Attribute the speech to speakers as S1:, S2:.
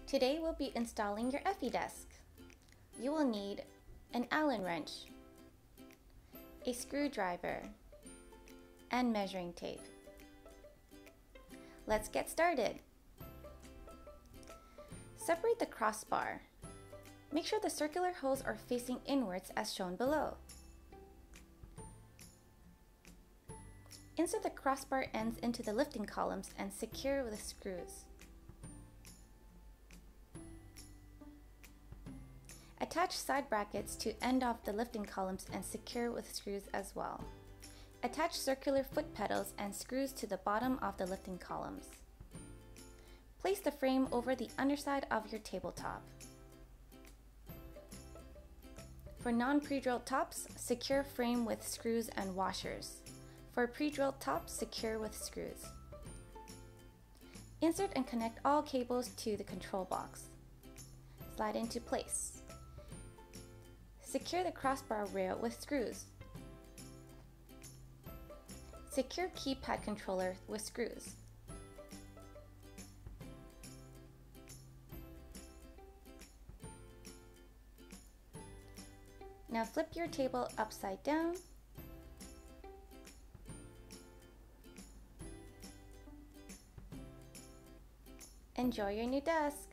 S1: Today we'll be installing your EFFYDESK. You will need an Allen wrench, a screwdriver, and measuring tape. Let's get started. Separate the crossbar. Make sure the circular holes are facing inwards as shown below. Insert the crossbar ends into the lifting columns and secure with screws. Attach side brackets to end off the lifting columns and secure with screws as well. Attach circular foot pedals and screws to the bottom of the lifting columns. Place the frame over the underside of your tabletop. For non-pre-drilled tops, secure frame with screws and washers. For pre-drilled tops, secure with screws. Insert and connect all cables to the control box. Slide into place. Secure the crossbar rail with screws. Secure keypad controller with screws. Now flip your table upside down. Enjoy your new desk!